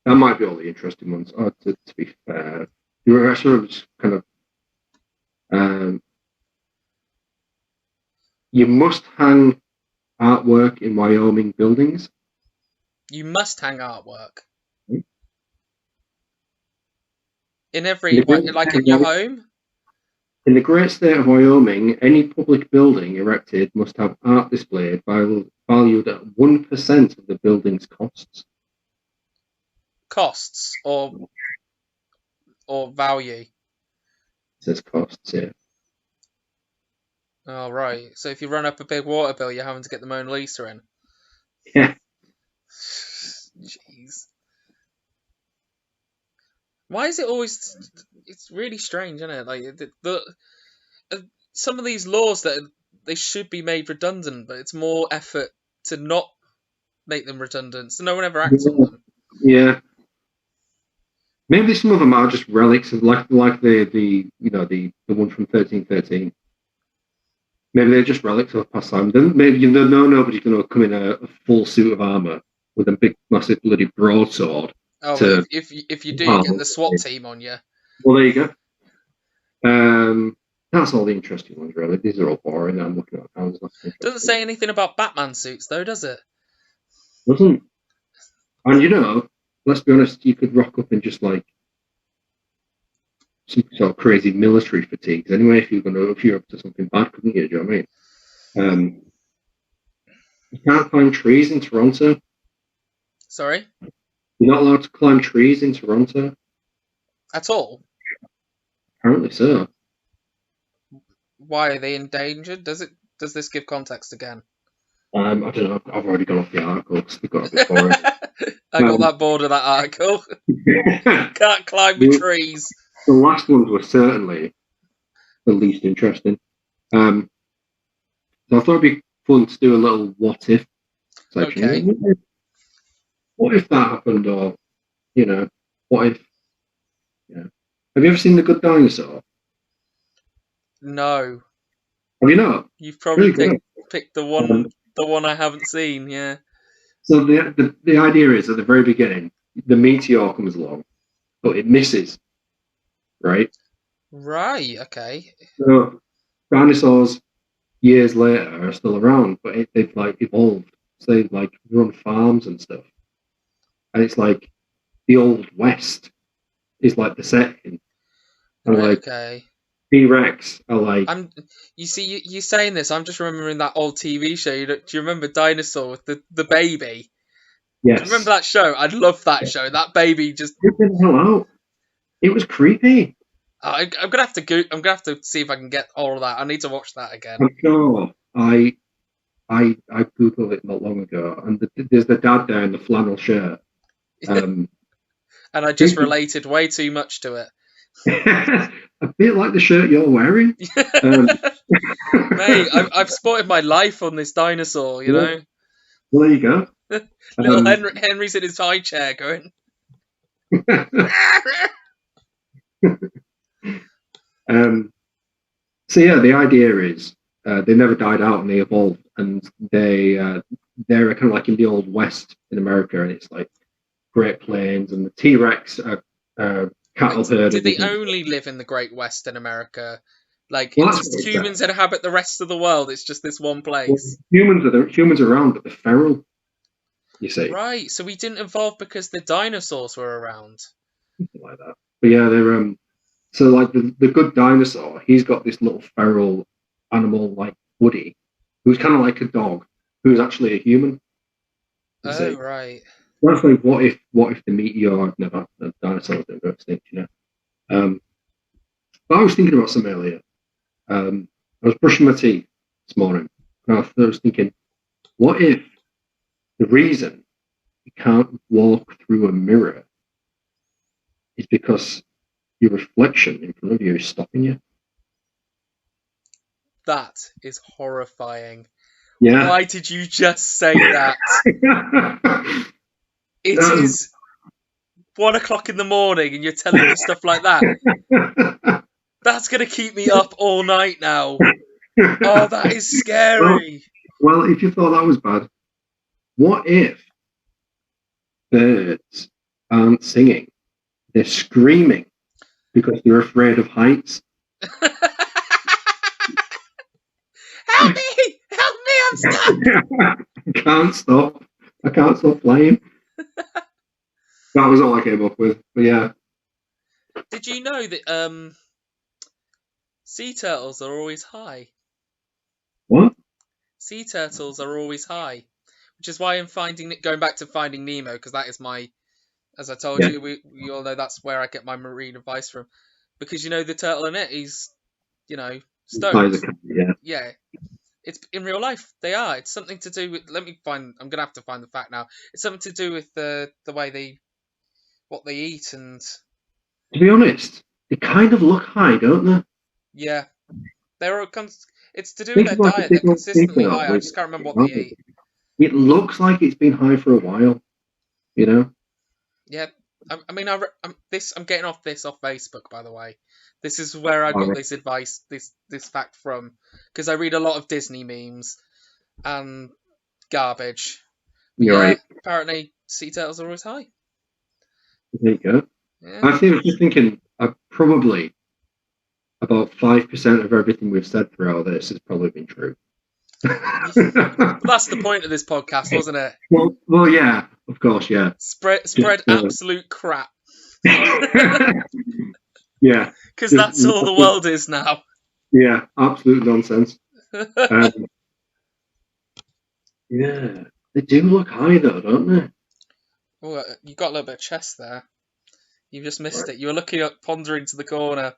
That might be all the interesting ones. Oh, to be fair, you were sort of just kind of. You must hang artwork in Wyoming buildings. You must hang artwork. Hmm. In every, like in your home? In the great state of Wyoming, any public building erected must have art displayed valued at 1% of the building's costs. Costs or value? It says costs, yeah. Oh, right. So if you run up a big water bill, you're having to get the Mona Lisa in. Yeah. Jeez. Why is it always... It's really strange, isn't it? Like, some of these laws, they should be made redundant, but it's more effort to not make them redundant, so no one ever acts on them. Yeah. Maybe some of them are just relics of like the one from 1313. Maybe they're just relics of past time. Then maybe nobody's going to come in a full suit of armor with a big, massive, bloody broadsword. Oh, well, if you do, you get the SWAT team on you. Well, there you go. That's all the interesting ones, really. These are all boring. I'm looking at. Doesn't say anything about Batman suits, though, does it? Doesn't. And let's be honest, you could rock up in just like some sort of crazy military fatigues anyway if you're up to something bad, couldn't you? Do you know what I mean? You can't climb trees in Toronto. Sorry? You're not allowed to climb trees in Toronto. At all? Apparently so. Why are they endangered? Does this give context again? I don't know. I've already gone off the article because they've got a bit boring. I got that bored of that article. Can't climb the trees. The last ones were certainly the least interesting. So I thought it'd be fun to do a little what if section. Okay. What if that happened, or what if? Yeah. Have you ever seen The Good Dinosaur? No. Have you not? You've probably Really picked the one I haven't seen. Yeah. So the idea is at the very beginning, the meteor comes along, but it misses. Right. Right. Okay. So dinosaurs years later are still around, but they've like evolved. So they like run farms and stuff, and it's like the old west is like the setting, and Right, like okay. T-Rex are like. You see, you saying this, I'm just remembering that old TV show. Do you remember Dinosaur with the baby? Yes. Do you remember that show? I love that show. That baby just. Freaking hell out. It was creepy. I'm gonna have to I'm gonna have to see if I can get all of that. I need to watch that again. I'm sure. I googled it not long ago, and there's the dad there in the flannel shirt. And I just related way too much to it. A bit like the shirt you're wearing. Mate, I've spotted my life on this dinosaur, you know. Well, there you go. Little Henry's in his high chair going. So yeah, the idea is they never died out and they evolved, and they're kind of like in the old West in America, and it's like Great Plains, and the T-Rex are cattle herders. Did they only live in the Great West in America? Like humans inhabit the rest of the world. It's just this one place. Well, humans are around, but they're feral. You see, right? So we didn't evolve because the dinosaurs were around. Something like that. But yeah, they're So like the good dinosaur, he's got this little feral animal like Woody, who's kind of like a dog, who's actually a human. Oh right. That's like what if the meteor never the dinosaurs didn't go extinct, But I was thinking about something earlier. I was brushing my teeth this morning, and I was thinking, what if the reason you can't walk through a mirror is because your reflection in front of you is stopping you. That is horrifying. Yeah. Why did you just say that? It is 1 o'clock in the morning and you're telling me stuff like that. That's going to keep me up all night now. Oh, that is scary. Well, if you thought that was bad, what if birds aren't singing? They're screaming because they're afraid of heights. Help me! Help me! I'm stuck! I can't stop playing. That was all I came up with. But yeah. Did you know that sea turtles are always high? What? Sea turtles are always high, which is why I'm going back to Finding Nemo, because that is my, as I told you, we all know that's where I get my marine advice from. Because you know the turtle in it, he's, stoned. Yeah. It's in real life. They are. It's something to do with. I'm gonna have to find the fact now. It's something to do with the way what they eat, and to be honest, they kind of look high, don't they? Yeah, it's to do with their diet. They're consistently high. I just can't remember what they eat. It looks like it's been high for a while, Yeah, I'm getting off Facebook, by the way. This is where I got this advice, this fact from, because I read a lot of Disney memes and garbage. But You're right. Apparently sea turtles are always high. There you go. Yeah. I was just thinking, probably about 5% of everything we've said throughout this has probably been true. Well, that's the point of this podcast, wasn't it? Well, yeah, of course, yeah. Spread absolute crap. Yeah. Because that's all the world is now. Yeah, absolute nonsense. Yeah, they do look high though, don't they? Oh, you got a little bit of chest there. You just missed it. You were looking up, pondering to the corner.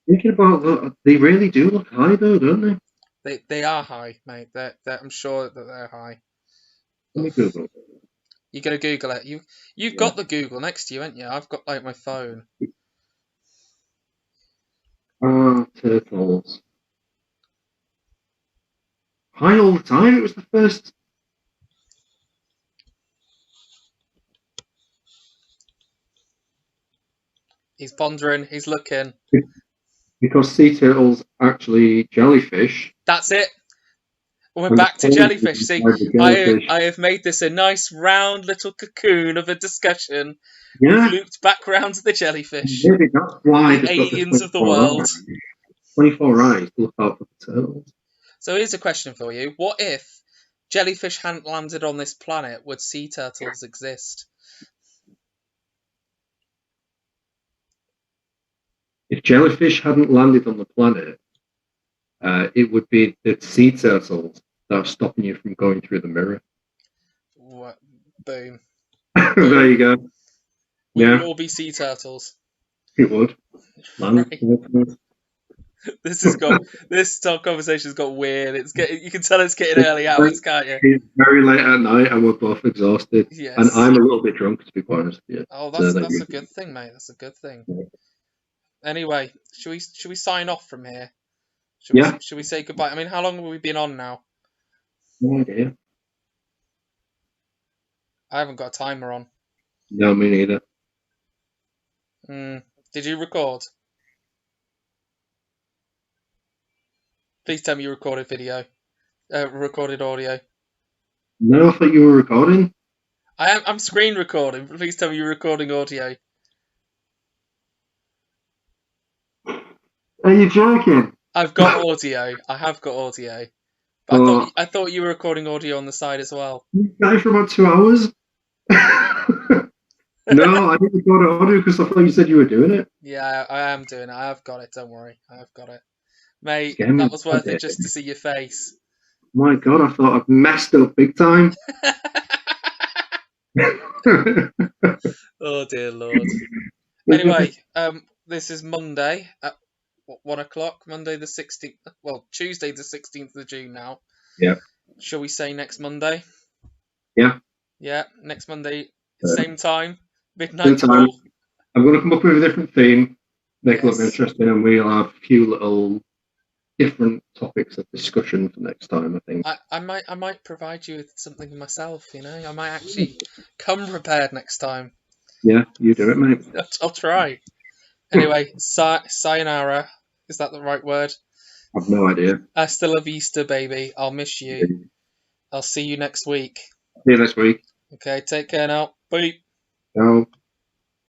Thinking about they really do look high though, don't they? They are high, mate. I'm sure that they're high. Let me Google. You're gonna Google it. You've got the Google next to you, haven't you? I've got my phone. Turtles. High all the time. It was the first. He's pondering. He's looking. Because sea turtles actually jellyfish. That's it. We're back to jellyfish. See, I have made this a nice round little cocoon of a discussion. Yeah. We've looped back round to the jellyfish. Maybe that's why the aliens of the world. 24 eyes to look out for the turtles. So here's a question for you. What if jellyfish hadn't landed on this planet? Would sea turtles exist? If jellyfish hadn't landed on the planet, it would be the sea turtles that are stopping you from going through the mirror. What? Boom. There you go. We would all be sea turtles. It would. Right. This conversation has got weird. You can tell it's getting early hours, can't you? It's very late at night and we're both exhausted. Yes. And I'm a little bit drunk, to be quite honest with you. Oh, that's a good thing, mate. That's a good thing. Yeah. Anyway, should we sign off from here? Should we say goodbye? I mean, how long have we been on now? No idea. I haven't got a timer on. No, me neither. Did you record? Please tell me you recorded recorded audio. No, I thought you were recording. I'm screen recording. Please tell me you're recording audio. Are you joking? I've got audio. I have got audio. But I thought you were recording audio on the side as well. You got it for about 2 hours? No, I didn't record audio because I thought you said you were doing it. Yeah, I am doing it. I have got it. Don't worry. I have got it. Mate, that was worth it just to see your face. My God, I thought I'd messed up big time. Oh, dear Lord. Anyway, this is Monday at 1 o'clock, Monday the 16th. Well, Tuesday the 16th of June now. Yeah. Shall we say next Monday? Yeah. Yeah, next Monday. same time, Same midnight time. call. I'm going to come up with a different theme, make it look Yes. interesting, and we'll have a few little different topics of discussion for next time, I think. I might provide you with something myself, you know. I might actually come prepared next time. Yeah, you do it, mate. I'll try. Anyway, sayonara. Is that the right word? I've no idea. Hasta la vista, baby. I'll miss you. See I'll see you next week. you next week. Okay, take care now. Bye. Ciao.